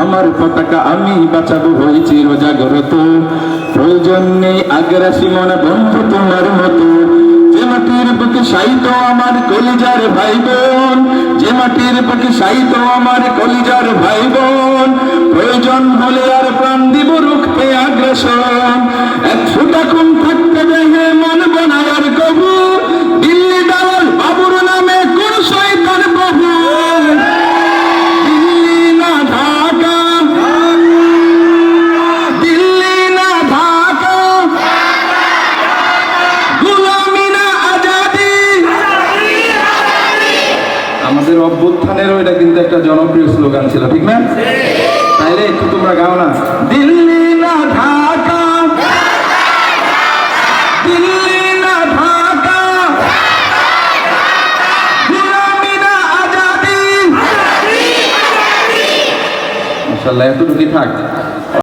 আমার পতাকা আমি বাঁচাবো হই চিরজাগ্রত। প্রয়োজন নেই আগ্রাসী মন বন্ধু তোমার মতো। যে মাটির বুকে শায়িত আমার কলিজার ভাই বোন, যে মাটির বুকে শায়িত আমার কলিজার ভাই বোন, প্রয়োজন হলে আর প্রাণ দিব রুখতে আগ্রাসন। এক ফোঁটা খুন থাকতে দেহে মানব না আর কবু, দিল্লি দালাল বাবুর নামে কোন শয়তান প্রভু। দিল্লি না ঢাকা, দিল্লি না ঢাকা, গোলামি না আজাদি। আমাদের অভ্যুত্থানেরও এটা কিন্তু একটা জনপ্রিয় স্লোগান ছিল, ঠিক না? তাইলে একটু তোমরা গাও না, দিল্লি না ঢাকা, দিল্লি না ঢাকা, গোলামি না আজাদি। মাশাআল্লাহ, এতটুকুই থাক।